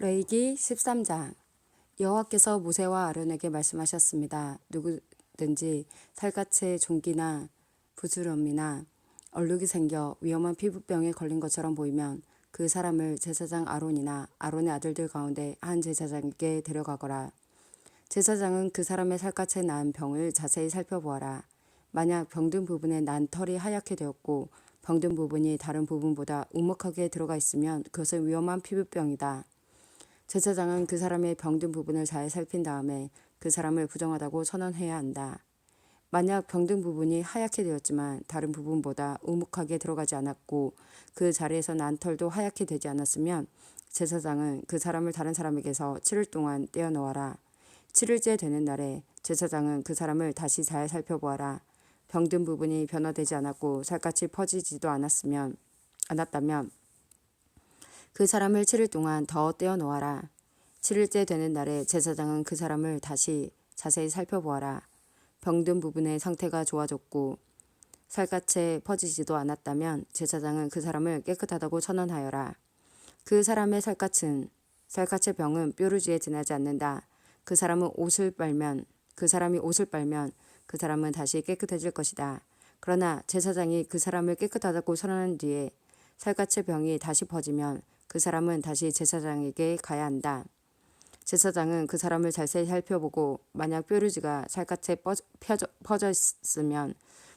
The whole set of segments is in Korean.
레위기 13장. 여호와께서 모세와 아론에게 말씀하셨습니다. 누구든지 살갗에 종기나 부스럼이나 얼룩이 생겨 위험한 피부병에 걸린 것처럼 보이면 그 사람을 제사장 아론이나 아론의 아들들 가운데 한 제사장에게 데려가거라. 제사장은 그 사람의 살갗에 난 병을 자세히 살펴보아라. 만약 병든 부분에 난 털이 하얗게 되었고 병든 부분이 다른 부분보다 우묵하게 들어가 있으면 그것은 위험한 피부병이다. 제사장은 그 사람의 병든 부분을 잘 살핀 다음에 그 사람을 부정하다고 선언해야 한다. 만약 병든 부분이 하얗게 되었지만 다른 부분보다 우묵하게 들어가지 않았고 그 자리에서 난 털도 하얗게 되지 않았으면 제사장은 그 사람을 다른 사람에게서 7일 동안 떼어놓아라. 7일째 되는 날에 제사장은 그 사람을 다시 잘 살펴보아라. 병든 부분이 변화되지 않았고 살갗이 퍼지지도 않았다면 그 사람을 7일 동안 더 떼어 놓아라. 7일째 되는 날에 제사장은 그 사람을 다시 자세히 살펴보아라. 병든 부분의 상태가 좋아졌고 살갗에 퍼지지도 않았다면 제사장은 그 사람을 깨끗하다고 선언하여라. 그 사람의 살갗의 병은 뾰루지에 지나지 않는다. 그 사람이 옷을 빨면 그 사람은 다시 깨끗해질 것이다. 그러나 제사장이 그 사람을 깨끗하다고 선언한 뒤에 살갗의 병이 다시 퍼지면 그 사람은 다시 제사장에게 가야 한다. 제사장은 그 사람을 자세히 살펴보고 만약 뾰루지가 살갗에 퍼져 있으면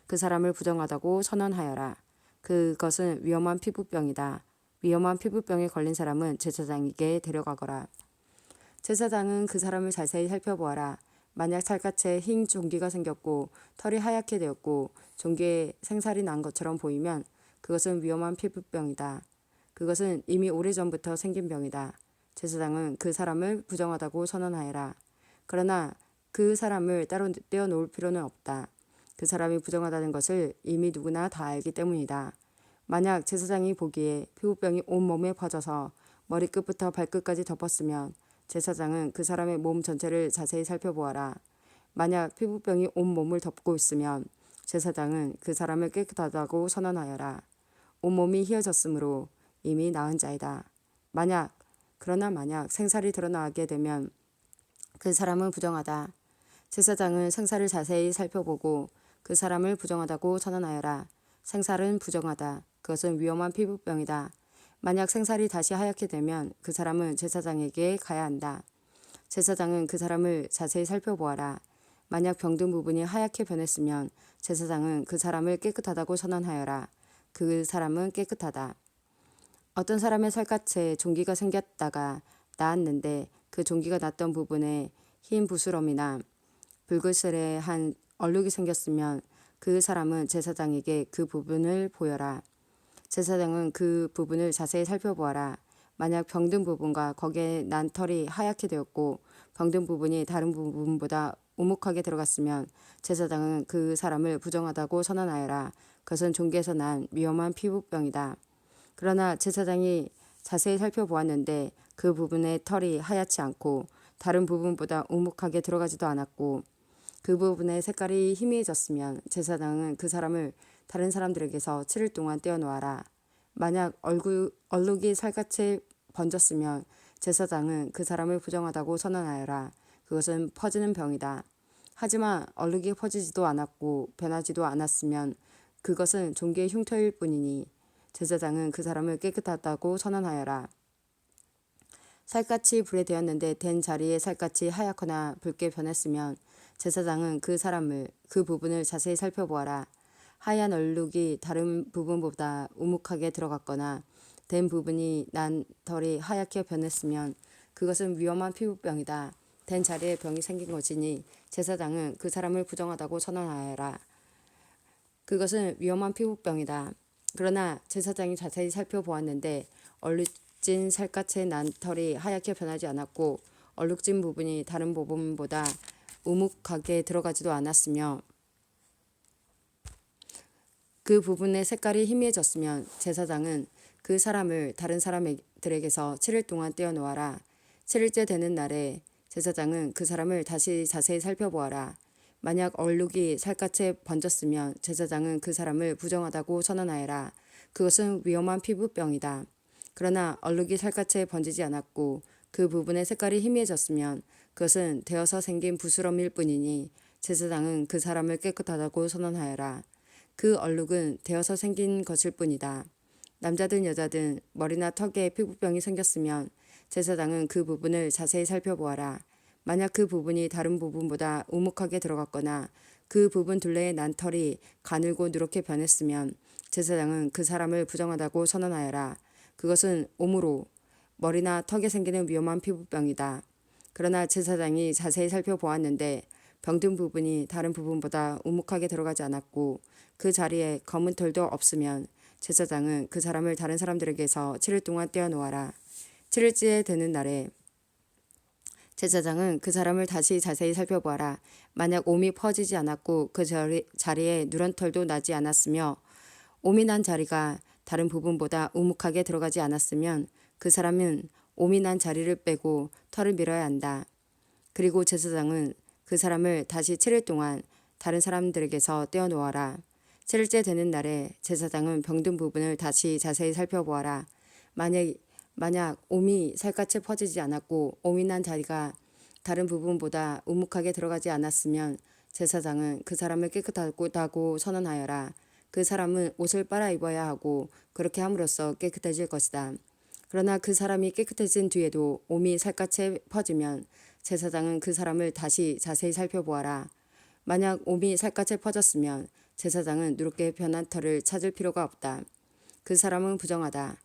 그 사람을 부정하다고 선언하여라. 그것은 위험한 피부병이다. 위험한 피부병에 걸린 사람은 제사장에게 데려가거라. 제사장은 그 사람을 자세히 살펴보아라. 만약 살갗에 흰 종기가 생겼고 털이 하얗게 되었고 종기에 생살이 난 것처럼 보이면 그것은 위험한 피부병이다. 그것은 이미 오래전부터 생긴 병이다. 제사장은 그 사람을 부정하다고 선언하여라. 그러나 그 사람을 따로 떼어놓을 필요는 없다. 그 사람이 부정하다는 것을 이미 누구나 다 알기 때문이다. 만약 제사장이 보기에 피부병이 온몸에 퍼져서 머리끝부터 발끝까지 덮었으면 제사장은 그 사람의 몸 전체를 자세히 살펴보아라. 만약 피부병이 온몸을 덮고 있으면 제사장은 그 사람을 깨끗하다고 선언하여라. 온몸이 휘어졌으므로 이미 나은 자이다. 그러나 만약 생살이 드러나게 되면 그 사람은 부정하다. 제사장은 생살을 자세히 살펴보고 그 사람을 부정하다고 선언하여라. 생살은 부정하다. 그것은 위험한 피부병이다. 만약 생살이 다시 하얗게 되면 그 사람은 제사장에게 가야 한다. 제사장은 그 사람을 자세히 살펴보아라. 만약 병든 부분이 하얗게 변했으면 제사장은 그 사람을 깨끗하다고 선언하여라. 그 사람은 깨끗하다. 어떤 사람의 살갗에 종기가 생겼다가 나았는데 그 종기가 났던 부분에 흰 부스럼이나 불그스레한 얼룩이 생겼으면 그 사람은 제사장에게 그 부분을 보여라. 제사장은 그 부분을 자세히 살펴보아라. 만약 병든 부분과 거기에 난 털이 하얗게 되었고 병든 부분이 다른 부분보다 우묵하게 들어갔으면 제사장은 그 사람을 부정하다고 선언하여라. 그것은 종기에서 난 위험한 피부병이다. 그러나 제사장이 자세히 살펴보았는데 그 부분의 털이 하얗지 않고 다른 부분보다 우묵하게 들어가지도 않았고 그 부분의 색깔이 희미해졌으면 제사장은 그 사람을 다른 사람들에게서 7일 동안 떼어놓아라. 만약 얼룩이 살갗에 번졌으면 제사장은 그 사람을 부정하다고 선언하여라. 그것은 퍼지는 병이다. 하지만 얼룩이 퍼지지도 않았고 변하지도 않았으면 그것은 종기의 흉터일 뿐이니 제사장은 그 사람을 깨끗하다고 선언하여라. 살갗이 불에 되었는데 된 자리에 살갗이 하얗거나 붉게 변했으면 제사장은 그 부분을 자세히 살펴보아라. 하얀 얼룩이 다른 부분보다 우묵하게 들어갔거나 된 부분이 난 털이 하얗게 변했으면 그것은 위험한 피부병이다. 된 자리에 병이 생긴 것이니 제사장은 그 사람을 부정하다고 선언하여라. 그것은 위험한 피부병이다. 그러나 제사장이 자세히 살펴보았는데 얼룩진 살갗의 난 털이 하얗게 변하지 않았고 얼룩진 부분이 다른 부분보다 우묵하게 들어가지도 않았으며 그 부분의 색깔이 희미해졌으면 제사장은 그 사람을 다른 사람들에게서 7일 동안 떼어놓아라. 7일째 되는 날에 제사장은 그 사람을 다시 자세히 살펴보아라. 만약 얼룩이 살갗에 번졌으면 제사장은 그 사람을 부정하다고 선언하여라. 그것은 위험한 피부병이다. 그러나 얼룩이 살갗에 번지지 않았고 그 부분의 색깔이 희미해졌으면 그것은 되어서 생긴 부스럼일 뿐이니 제사장은 그 사람을 깨끗하다고 선언하여라. 그 얼룩은 되어서 생긴 것일 뿐이다. 남자든 여자든 머리나 턱에 피부병이 생겼으면 제사장은 그 부분을 자세히 살펴보아라. 만약 그 부분이 다른 부분보다 우묵하게 들어갔거나 그 부분 둘레의 난 털이 가늘고 누렇게 변했으면 제사장은 그 사람을 부정하다고 선언하여라. 그것은 옴으로 머리나 턱에 생기는 위험한 피부병이다. 그러나 제사장이 자세히 살펴보았는데 병든 부분이 다른 부분보다 우묵하게 들어가지 않았고 그 자리에 검은 털도 없으면 제사장은 그 사람을 다른 사람들에게서 7일 동안 떼어놓아라. 7일째 되는 날에 제사장은 그 사람을 다시 자세히 살펴보아라. 만약 옴이 퍼지지 않았고 그 자리에 누런 털도 나지 않았으며 옴이 난 자리가 다른 부분보다 우묵하게 들어가지 않았으면 그 사람은 옴이 난 자리를 빼고 털을 밀어야 한다. 그리고 제사장은 그 사람을 다시 7일 동안 다른 사람들에게서 떼어놓아라. 7일째 되는 날에 제사장은 병든 부분을 다시 자세히 살펴보아라. 만약 옴이 살갗에 퍼지지 않았고 옴이 난 자리가 다른 부분보다 우묵하게 들어가지 않았으면 제사장은 그 사람을 깨끗하다고 선언하여라. 그 사람은 옷을 빨아 입어야 하고 그렇게 함으로써 깨끗해질 것이다. 그러나 그 사람이 깨끗해진 뒤에도 옴이 살갗에 퍼지면 제사장은 그 사람을 다시 자세히 살펴보아라. 만약 옴이 살갗에 퍼졌으면 제사장은 누렇게 변한 털을 찾을 필요가 없다. 그 사람은 부정하다.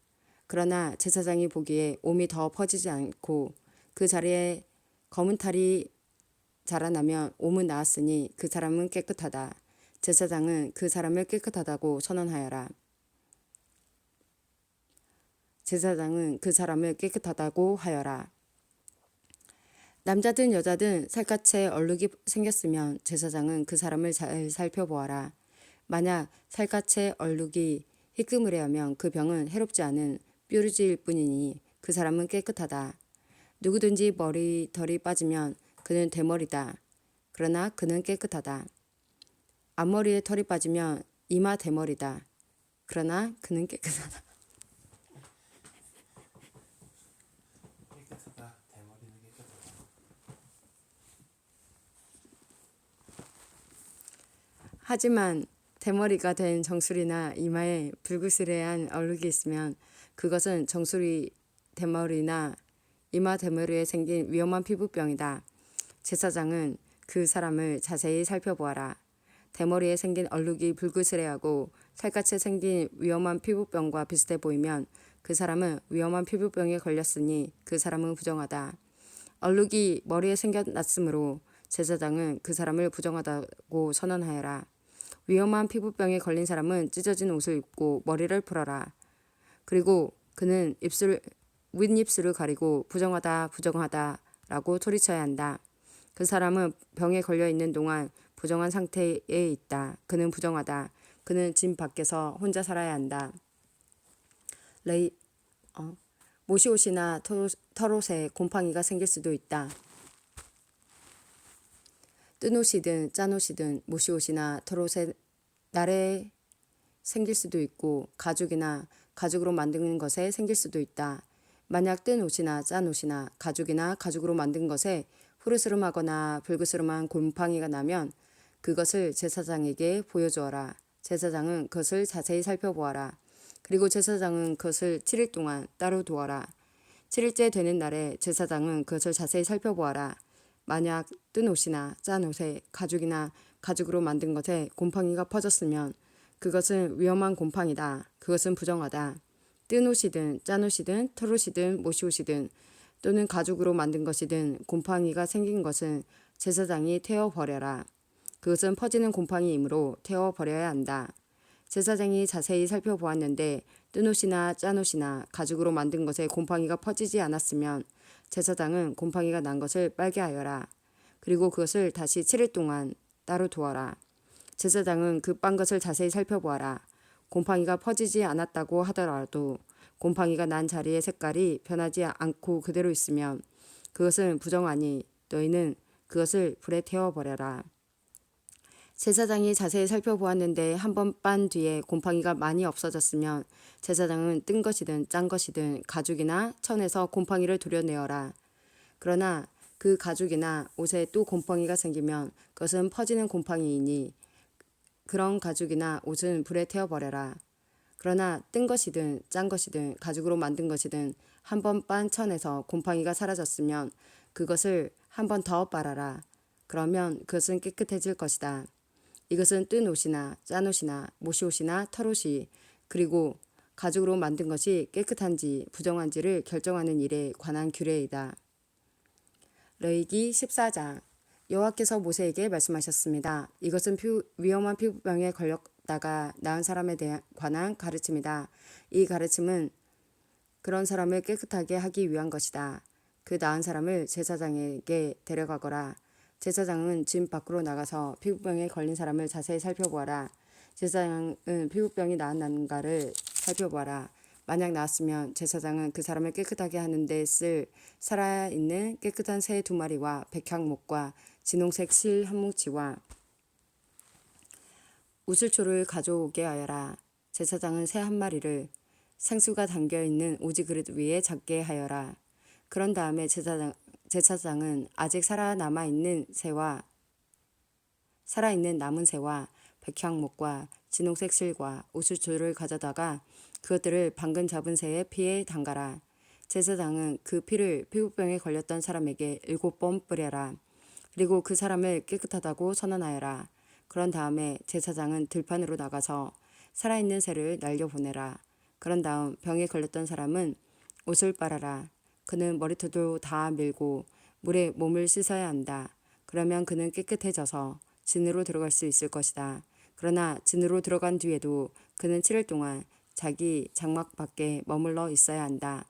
그러나 제사장이 보기에 옴이 더 퍼지지 않고 그 자리에 검은 털이 자라나면 옴은 나았으니 그 사람은 깨끗하다. 제사장은 그 사람을 깨끗하다고 선언하여라. 제사장은 그 사람을 깨끗하다고 하여라. 남자든 여자든 살갗에 얼룩이 생겼으면 제사장은 그 사람을 잘 살펴보아라. 만약 살갗에 얼룩이 희끄무레하면 그 병은 해롭지 않은 뾰루지일 뿐이니 그 사람은 깨끗하다. 누구든지 머리털이 빠지면 그는 대머리다. 그러나 그는 깨끗하다. 앞머리에 털이 빠지면 이마 대머리다. 그러나 그는 깨끗하다. 깨끗하다. 대머리는 깨끗하다. 하지만 대머리가 된 정수리나 이마에 불그스레한 얼룩이 있으면 그것은 정수리 대머리나 이마 대머리에 생긴 위험한 피부병이다. 제사장은 그 사람을 자세히 살펴보아라. 대머리에 생긴 얼룩이 불그스레하고 살갗에 생긴 위험한 피부병과 비슷해 보이면 그 사람은 위험한 피부병에 걸렸으니 그 사람은 부정하다. 얼룩이 머리에 생겨났으므로 제사장은 그 사람을 부정하다고 선언하여라. 위험한 피부병에 걸린 사람은 찢어진 옷을 입고 머리를 풀어라. 그리고 그는 윗입술을 가리고 부정하다 부정하다라고 소리쳐야 한다. 그 사람은 병에 걸려 있는 동안 부정한 상태에 있다. 그는 부정하다. 그는 집 밖에서 혼자 살아야 한다. 모시옷이나 털옷에 곰팡이가 생길 수도 있다. 뜬 옷이든 짠 옷이든 모시옷이나 털옷에 날에 생길 수도 있고 가죽이나 가죽으로 만든 것에 생길 수도 있다. 만약 뜬 옷이나 짠 옷이나 가죽이나 가죽으로 만든 것에 푸르스름하거나 불그스름한 곰팡이가 나면 그것을 제사장에게 보여주어라. 제사장은 그것을 자세히 살펴보아라. 그리고 제사장은 그것을 7일 동안 따로 두어라. 7일째 되는 날에 제사장은 그것을 자세히 살펴보아라. 만약 뜬 옷이나 짠 옷에 가죽이나 가죽으로 만든 것에 곰팡이가 퍼졌으면 그것은 위험한 곰팡이다. 그것은 부정하다. 뜬 옷이든 짠 옷이든 털옷이든 모시옷이든 또는 가죽으로 만든 것이든 곰팡이가 생긴 것은 제사장이 태워버려라. 그것은 퍼지는 곰팡이이므로 태워버려야 한다. 제사장이 자세히 살펴보았는데 뜬 옷이나 짠 옷이나 가죽으로 만든 것에 곰팡이가 퍼지지 않았으면 제사장은 곰팡이가 난 것을 빨게 하여라. 그리고 그것을 다시 7일 동안 따로 두어라. 제사장은 그 빤 것을 자세히 살펴보아라. 곰팡이가 퍼지지 않았다고 하더라도 곰팡이가 난 자리의 색깔이 변하지 않고 그대로 있으면 그것은 부정하니 너희는 그것을 불에 태워버려라. 제사장이 자세히 살펴보았는데 한 번 빤 뒤에 곰팡이가 많이 없어졌으면 제사장은 뜬 것이든 짠 것이든 가죽이나 천에서 곰팡이를 도려내어라. 그러나 그 가죽이나 옷에 또 곰팡이가 생기면 그것은 퍼지는 곰팡이이니 그런 가죽이나 옷은 불에 태워버려라. 그러나 뜬 것이든 짠 것이든 가죽으로 만든 것이든 한 번 빤 천에서 곰팡이가 사라졌으면 그것을 한 번 더 빨아라. 그러면 그것은 깨끗해질 것이다. 이것은 뜬 옷이나 짠 옷이나 모시옷이나 털옷이 그리고 가죽으로 만든 것이 깨끗한지 부정한지를 결정하는 일에 관한 규례이다. 레위기 14장 여호와께서 모세에게 말씀하셨습니다. 이것은 위험한 피부병에 걸렸다가 나은 사람에 관한 가르침이다. 이 가르침은 그런 사람을 깨끗하게 하기 위한 것이다. 그 나은 사람을 제사장에게 데려가거라. 제사장은 진 밖으로 나가서 피부병에 걸린 사람을 자세히 살펴보아라. 제사장은 피부병이 나았는가를 살펴보아라. 만약 나았으면 제사장은 그 사람을 깨끗하게 하는 데 쓸 살아있는 깨끗한 새 2마리와 백향목과 진홍색 실 한 뭉치와 우슬초를 가져오게 하여라. 제사장은 새 1마리를 생수가 담겨있는 오지 그릇 위에 잡게 하여라. 그런 다음에 제사장은 아직 살아있는 남은 새와 백향목과 진홍색 실과 우슬초를 가져다가 그것들을 방금 잡은 새의 피에 담가라. 제사장은 그 피를 피부병에 걸렸던 사람에게 7번 뿌려라. 그리고 그 사람을 깨끗하다고 선언하여라. 그런 다음에 제사장은 들판으로 나가서 살아있는 새를 날려보내라. 그런 다음 병에 걸렸던 사람은 옷을 빨아라. 그는 머리털도 다 밀고 물에 몸을 씻어야 한다. 그러면 그는 깨끗해져서 진으로 들어갈 수 있을 것이다. 그러나 진으로 들어간 뒤에도 그는 7일 동안 자기 장막 밖에 머물러 있어야 한다.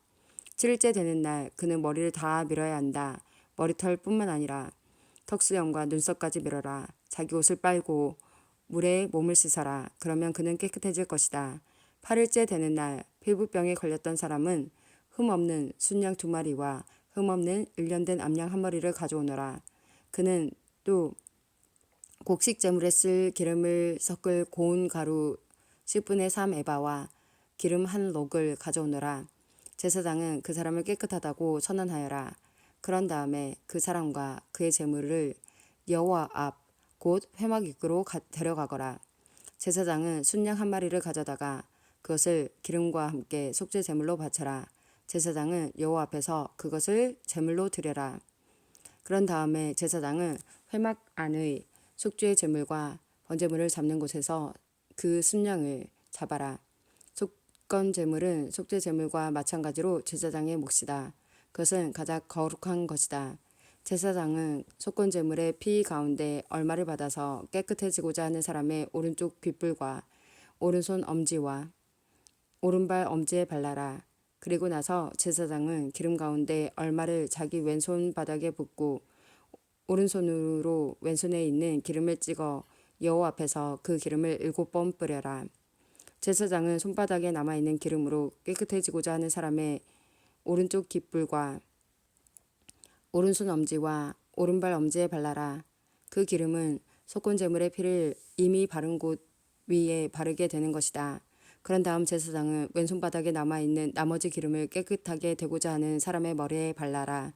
7일째 되는 날 그는 머리를 다 밀어야 한다. 머리털뿐만 아니라 턱수염과 눈썹까지 밀어라. 자기 옷을 빨고 물에 몸을 씻어라. 그러면 그는 깨끗해질 것이다. 8일째 되는 날 피부병에 걸렸던 사람은 흠없는 순양 2마리와 흠없는 1년 된 암양 1마리를 가져오너라. 그는 또 곡식 제물에 쓸 기름을 섞을 고운 가루 10분의 3 에바와 기름 1록을 가져오너라. 제사장은 그 사람을 깨끗하다고 선언하여라. 그런 다음에 그 사람과 그의 제물을 여호와 앞 곧 회막 입구로 데려가거라. 제사장은 순양 1마리를 가져다가 그것을 기름과 함께 속죄 제물로 바쳐라. 제사장은 여호와 앞에서 그것을 제물로 드려라. 그런 다음에 제사장은 회막 안의 속죄 제물과 번제물을 잡는 곳에서 그 순양을 잡아라. 속건 제물은 속죄 제물과 마찬가지로 제사장의 몫이다. 그것은 가장 거룩한 것이다. 제사장은 속건 제물의 피 가운데 얼마를 받아서 깨끗해지고자 하는 사람의 오른쪽 귓불과 오른손 엄지와 오른발 엄지에 발라라. 그리고 나서 제사장은 기름 가운데 얼마를 자기 왼손 바닥에 붓고 오른손으로 왼손에 있는 기름을 찍어 여호와 앞에서 그 기름을 7번 뿌려라. 제사장은 손바닥에 남아있는 기름으로 깨끗해지고자 하는 사람의 오른쪽 귓불과 오른손 엄지와 오른발 엄지에 발라라. 그 기름은 속건 제물의 피를 이미 바른 곳 위에 바르게 되는 것이다. 그런 다음 제사장은 왼손바닥에 남아있는 나머지 기름을 깨끗하게 되고자 하는 사람의 머리에 발라라.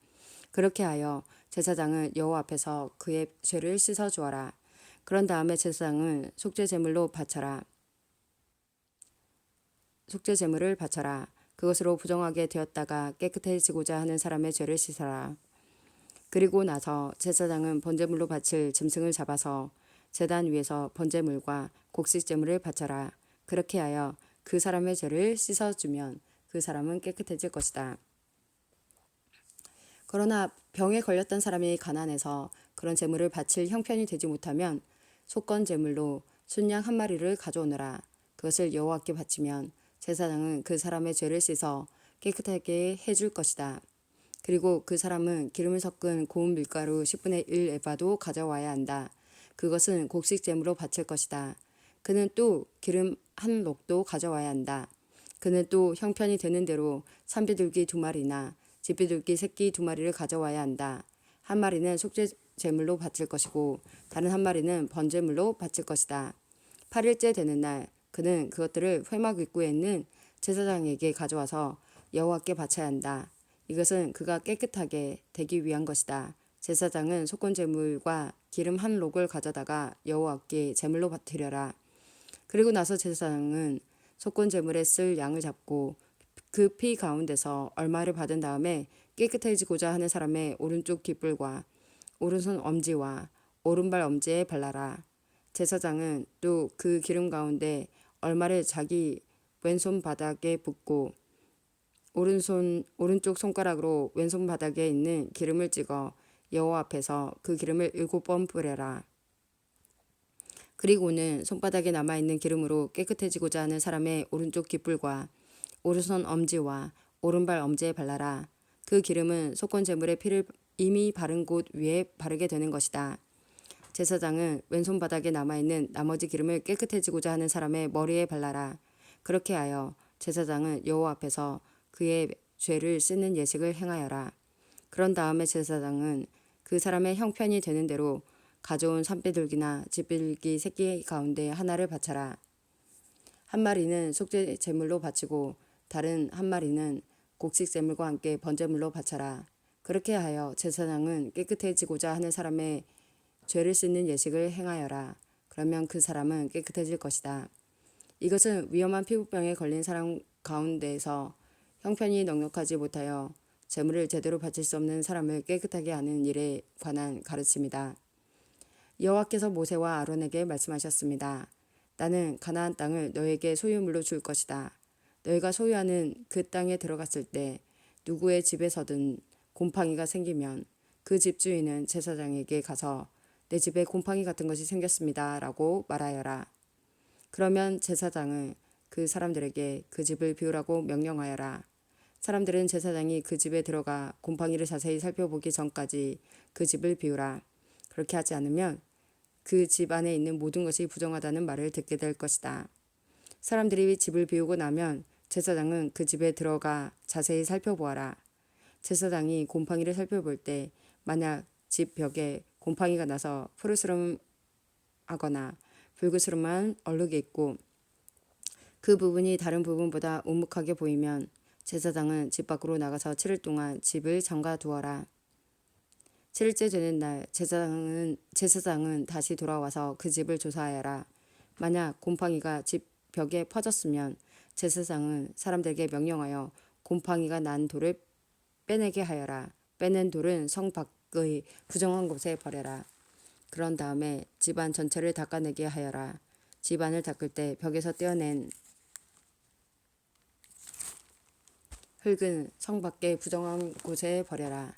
그렇게 하여 제사장은 여호와 앞에서 그의 죄를 씻어 주어라. 그런 다음에 제사장은 속죄 제물을 바쳐라. 그것으로 부정하게 되었다가 깨끗해지고자 하는 사람의 죄를 씻어라. 그리고 나서 제사장은 번제물로 바칠 짐승을 잡아서 제단 위에서 번제물과 곡식 제물을 바쳐라. 그렇게 하여 그 사람의 죄를 씻어주면 그 사람은 깨끗해질 것이다. 그러나 병에 걸렸던 사람이 가난해서 그런 제물을 바칠 형편이 되지 못하면 속건 제물로 순양 1마리를 가져오너라. 그것을 여호와께 바치면 제사장은 그 사람의 죄를 씻어 깨끗하게 해줄 것이다. 그리고 그 사람은 기름을 섞은 고운 밀가루 10분의 1 에바도 가져와야 한다. 그것은 곡식 제물로 바칠 것이다. 그는 또 기름 1록도 가져와야 한다. 그는 또 형편이 되는 대로 산비둘기 2마리나 집비둘기 새끼 2마리를 가져와야 한다. 한 마리는 속죄 제물로 바칠 것이고 다른 한 마리는 번제물로 바칠 것이다. 8일째 되는 날 그는 그것들을 회막 입구에 있는 제사장에게 가져와서 여호와께 바쳐야 한다. 이것은 그가 깨끗하게 되기 위한 것이다. 제사장은 속건 제물과 기름 한 록을 가져다가 여호와께 제물로 드려라. 그리고 나서 제사장은 속건 제물에 쓸 양을 잡고 그 피 가운데서 얼마를 받은 다음에 깨끗해지고자 하는 사람의 오른쪽 깃불과 오른손 엄지와 오른발 엄지에 발라라. 제사장은 또 그 기름 가운데 얼마를 자기 왼손 바닥에 붓고 오른쪽 손가락으로 왼손 바닥에 있는 기름을 찍어 여호와 앞에서 그 기름을 7번 뿌려라. 그리고는 손바닥에 남아있는 기름으로 깨끗해지고자 하는 사람의 오른쪽 깃불과 오른손 엄지와 오른발 엄지에 발라라. 그 기름은 속건 제물의 피를 이미 바른 곳 위에 바르게 되는 것이다. 제사장은 왼손 바닥에 남아있는 나머지 기름을 깨끗해지고자 하는 사람의 머리에 발라라. 그렇게 하여 제사장은 여호와 앞에서 그의 죄를 씻는 예식을 행하여라. 그런 다음에 제사장은 그 사람의 형편이 되는 대로 가져온 산비둘기나 집빌기 새끼 가운데 하나를 바쳐라. 한 마리는 속죄 제물로 바치고 다른 한 마리는 곡식 제물과 함께 번제물로 바쳐라. 그렇게 하여 제사장은 깨끗해지고자 하는 사람의 죄를 씻는 예식을 행하여라. 그러면 그 사람은 깨끗해질 것이다. 이것은 위험한 피부병에 걸린 사람 가운데서 형편이 넉넉하지 못하여 제물을 제대로 바칠 수 없는 사람을 깨끗하게 하는 일에 관한 가르침이다. 여호와께서 모세와 아론에게 말씀하셨습니다. 나는 가나안 땅을 너에게 소유물로 줄 것이다. 너희가 소유하는 그 땅에 들어갔을 때 누구의 집에서든 곰팡이가 생기면 그 집주인은 제사장에게 가서 내 집에 곰팡이 같은 것이 생겼습니다. 라고 말하여라. 그러면 제사장은 그 사람들에게 그 집을 비우라고 명령하여라. 사람들은 제사장이 그 집에 들어가 곰팡이를 자세히 살펴보기 전까지 그 집을 비우라. 그렇게 하지 않으면 그 집 안에 있는 모든 것이 부정하다는 말을 듣게 될 것이다. 사람들이 집을 비우고 나면 제사장은 그 집에 들어가 자세히 살펴보아라. 제사장이 곰팡이를 살펴볼 때 만약 집 벽에 곰팡이가 나서 푸르스름하거나 붉으스름한 얼룩이 있고 그 부분이 다른 부분보다 우묵하게 보이면 제사장은 집 밖으로 나가서 7일 동안 집을 잠가 두어라. 7일째 되는 날 제사장은 다시 돌아와서 그 집을 조사하여라. 만약 곰팡이가 집 벽에 퍼졌으면 제사장은 사람들에게 명령하여 곰팡이가 난 돌을 빼내게 하여라. 빼낸 돌은 성 밖의 부정한 곳에 버려라. 그런 다음에 집안 전체를 닦아내게 하여라. 집안을 닦을 때 벽에서 떼어낸 흙은 성 밖의 부정한 곳에 버려라.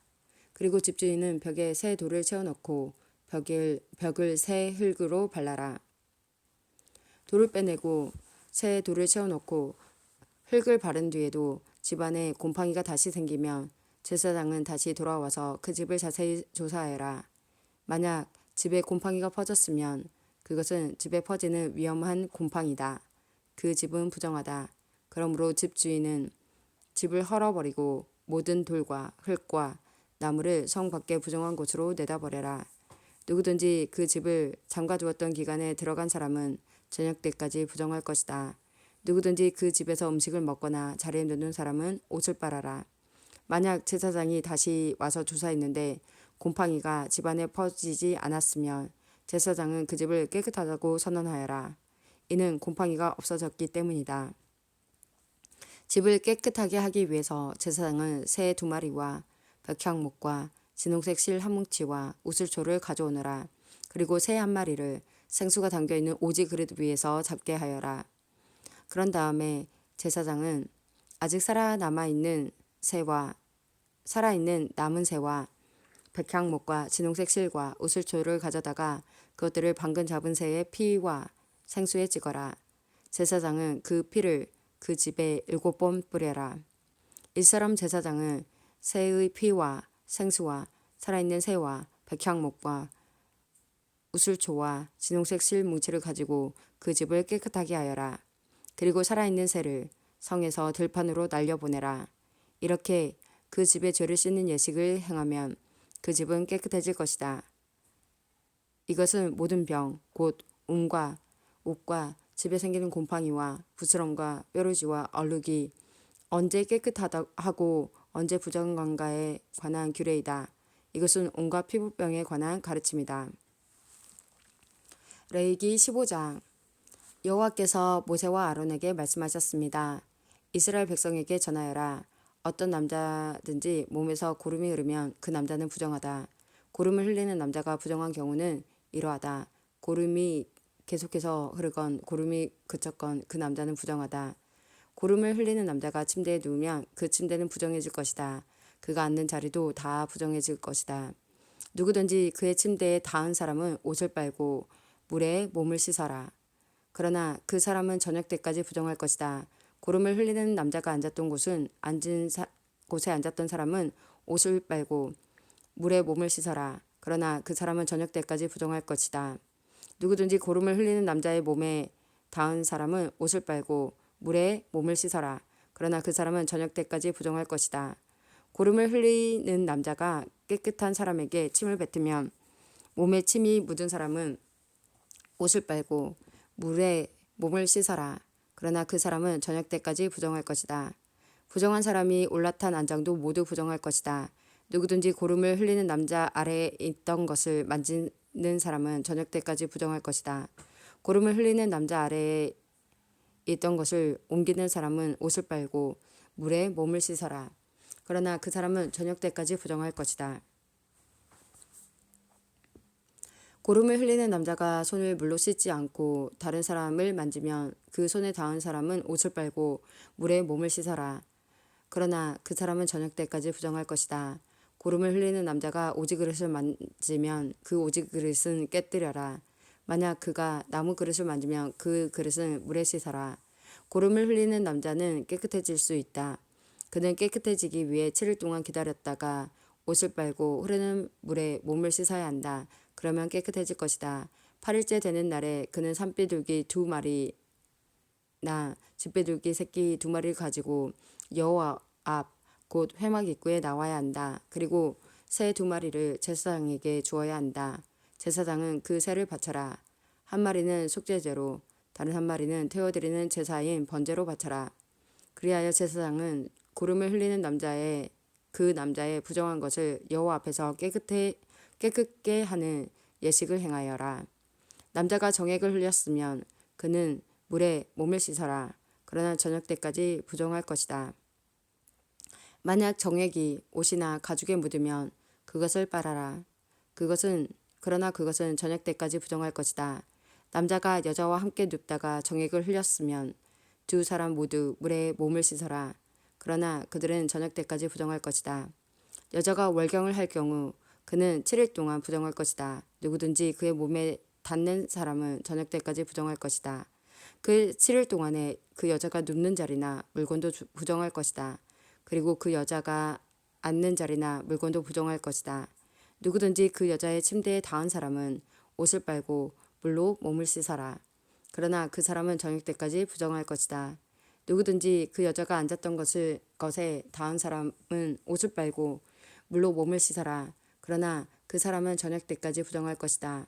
그리고 집주인은 벽에 새 돌을 채워넣고 벽을 새 흙으로 발라라. 돌을 빼내고 새 돌을 채워넣고 흙을 바른 뒤에도 집안에 곰팡이가 다시 생기면 제사장은 다시 돌아와서 그 집을 자세히 조사하여라. 만약 집에 곰팡이가 퍼졌으면 그것은 집에 퍼지는 위험한 곰팡이다. 그 집은 부정하다. 그러므로 집주인은 집을 헐어버리고 모든 돌과 흙과 나무를 성 밖의 부정한 곳으로 내다버려라. 누구든지 그 집을 잠가두었던 기간에 들어간 사람은 저녁 때까지 부정할 것이다. 누구든지 그 집에서 음식을 먹거나 자리에 누는 사람은 옷을 빨아라. 만약 제사장이 다시 와서 조사했는데 곰팡이가 집안에 퍼지지 않았으면 제사장은 그 집을 깨끗하다고 선언하여라. 이는 곰팡이가 없어졌기 때문이다. 집을 깨끗하게 하기 위해서 제사장은 새 2마리와 백향목과 진홍색 실 한 뭉치와 우슬초를 가져오너라. 그리고 새 1마리를 생수가 담겨있는 오지 그릇 위에서 잡게 하여라. 그런 다음에 제사장은 아직 살아있는 남은 새와 백향목과 진홍색 실과 우슬초를 가져다가 그것들을 방금 잡은 새의 피와 생수에 찍어라. 제사장은 그 피를 그 집에 7번 뿌려라. 일사람 제사장은 새의 피와 생수와 살아있는 새와 백향목과 우슬초와 진홍색 실 뭉치를 가지고 그 집을 깨끗하게 하여라. 그리고 살아있는 새를 성에서 들판으로 날려보내라. 이렇게 그 집의 죄를 씻는 예식을 행하면 그 집은 깨끗해질 것이다. 이것은 모든 병, 곧 웅과 옥과 집에 생기는 곰팡이와 부스럼과 뾰루지와 얼룩이 언제 깨끗하고 언제 부정한가에 관한 규례이다. 이것은 온갖 피부병에 관한 가르침이다. 레위기 15장. 여호와께서 모세와 아론에게 말씀하셨습니다. 이스라엘 백성에게 전하여라. 어떤 남자든지 몸에서 고름이 흐르면 그 남자는 부정하다. 고름을 흘리는 남자가 부정한 경우는 이러하다. 고름이 계속해서 흐르건 고름이 그쳤건 그 남자는 부정하다. 고름을 흘리는 남자가 침대에 누우면 그 침대는 부정해질 것이다. 그가 앉는 자리도 다 부정해질 것이다. 누구든지 그의 침대에 닿은 사람은 옷을 빨고 물에 몸을 씻어라. 그러나 그 사람은 저녁 때까지 부정할 것이다. 고름을 흘리는 남자가 앉았던 곳에 앉았던 사람은 옷을 빨고 물에 몸을 씻어라. 그러나 그 사람은 저녁 때까지 부정할 것이다. 누구든지 고름을 흘리는 남자의 몸에 닿은 사람은 옷을 빨고 물에 몸을 씻어라. 그러나 그 사람은 저녁 때까지 부정할 것이다. 고름을 흘리는 남자가 깨끗한 사람에게 침을 뱉으면 몸에 침이 묻은 사람은 옷을 빨고 물에 몸을 씻어라. 그러나 그 사람은 저녁 때까지 부정할 것이다. 부정한 사람이 올라탄 안장도 모두 부정할 것이다. 누구든지 고름을 흘리는 남자 아래에 있던 것을 만지는 사람은 저녁 때까지 부정할 것이다. 고름을 흘리는 남자 아래에 있던 것을 옮기는 사람은 옷을 빨고 물에 몸을 씻어라. 그러나 그 사람은 저녁 때까지 부정할 것이다. 고름을 흘리는 남자가 손을 물로 씻지 않고 다른 사람을 만지면 그 손에 닿은 사람은 옷을 빨고 물에 몸을 씻어라. 그러나 그 사람은 저녁 때까지 부정할 것이다. 고름을 흘리는 남자가 오지 그릇을 만지면 그 오지 그릇은 깨뜨려라. 만약 그가 나무 그릇을 만지면 그 그릇은 물에 씻어라. 고름을 흘리는 남자는 깨끗해질 수 있다. 그는 깨끗해지기 위해 7일 동안 기다렸다가 옷을 빨고 흐르는 물에 몸을 씻어야 한다. 그러면 깨끗해질 것이다. 8일째 되는 날에 그는 산비둘기 2마리나 집비둘기 새끼 2마리를 가지고 여호와 앞 곧 회막 입구에 나와야 한다. 그리고 새 2마리를 제사장에게 주어야 한다. 제사장은 그 새를 바쳐라. 한 마리는 속죄제로 다른 한 마리는 태워드리는 제사인 번제로 바쳐라. 그리하여 제사장은 고름을 흘리는 그 남자의 부정한 것을 여호와 앞에서 깨끗게 하는 예식을 행하여라. 남자가 정액을 흘렸으면 그는 물에 몸을 씻어라. 그러나 저녁 때까지 부정할 것이다. 만약 정액이 옷이나 가죽에 묻으면 그것을 빨아라. 그러나 그것은 저녁 때까지 부정할 것이다. 남자가 여자와 함께 눕다가 정액을 흘렸으면 2사람 모두 물에 몸을 씻어라. 그러나 그들은 저녁 때까지 부정할 것이다. 여자가 월경을 할 경우 그는 7일 동안 부정할 것이다. 누구든지 그의 몸에 닿는 사람은 저녁 때까지 부정할 것이다. 그 7일 동안에 그 여자가 눕는 자리나 물건도 부정할 것이다. 그리고 그 여자가 앉는 자리나 물건도 부정할 것이다. 누구든지 그 여자의 침대에 닿은 사람은 옷을 빨고 물로 몸을 씻어라. 그러나 그 사람은 저녁 때까지 부정할 것이다. 누구든지 그 여자가 앉았던 것에 닿은 사람은 옷을 빨고 물로 몸을 씻어라. 그러나 그 사람은 저녁 때까지 부정할 것이다.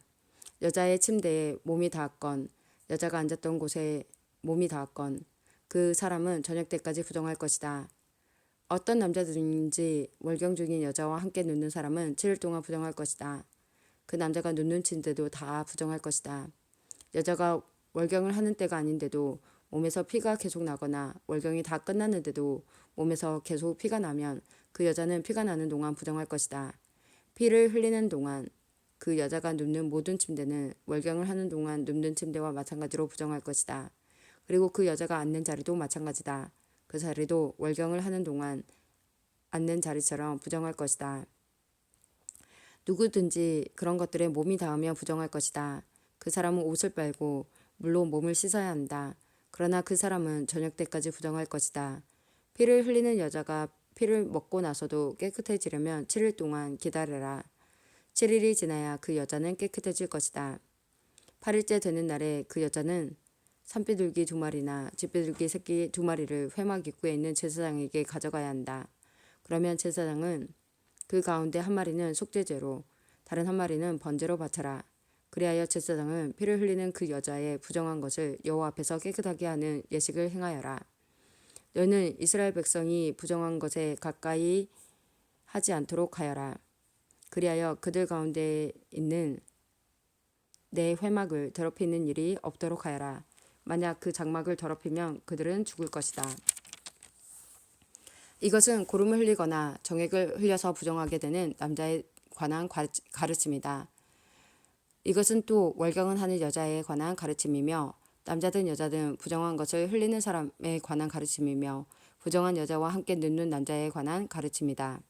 여자의 침대에 몸이 닿았건 여자가 앉았던 곳에 몸이 닿았건 그 사람은 저녁 때까지 부정할 것이다. 어떤 남자든지 월경 중인 여자와 함께 눕는 사람은 7일 동안 부정할 것이다. 그 남자가 눕는 침대도 다 부정할 것이다. 여자가 월경을 하는 때가 아닌데도 몸에서 피가 계속 나거나 월경이 다 끝났는데도 몸에서 계속 피가 나면 그 여자는 피가 나는 동안 부정할 것이다. 피를 흘리는 동안 그 여자가 눕는 모든 침대는 월경을 하는 동안 눕는 침대와 마찬가지로 부정할 것이다. 그리고 그 여자가 앉는 자리도 마찬가지다. 그 자리도 월경을 하는 동안 앉는 자리처럼 부정할 것이다. 누구든지 그런 것들에 몸이 닿으면 부정할 것이다. 그 사람은 옷을 빨고 물로 몸을 씻어야 한다. 그러나 그 사람은 저녁 때까지 부정할 것이다. 피를 흘리는 여자가 피를 먹고 나서도 깨끗해지려면 7일 동안 기다려라. 7일이 지나야 그 여자는 깨끗해질 것이다. 8일째 되는 날에 그 여자는 산비둘기 2마리나 집비둘기 새끼 2마리를 회막 입구에 있는 제사장에게 가져가야 한다. 그러면 제사장은 그 가운데 한 마리는 속죄제로 다른 한 마리는 번제로 바쳐라. 그리하여 제사장은 피를 흘리는 그 여자의 부정한 것을 여호와 앞에서 깨끗하게 하는 예식을 행하여라. 너는 이스라엘 백성이 부정한 것에 가까이 하지 않도록 하여라. 그리하여 그들 가운데 있는 내 회막을 더럽히는 일이 없도록 하여라. 만약 그 장막을 더럽히면 그들은 죽을 것이다. 이것은 고름을 흘리거나 정액을 흘려서 부정하게 되는 남자에 관한 가르침이다. 이것은 또 월경을 하는 여자에 관한 가르침이며 남자든 여자든 부정한 것을 흘리는 사람에 관한 가르침이며 부정한 여자와 함께 눕는 남자에 관한 가르침이다.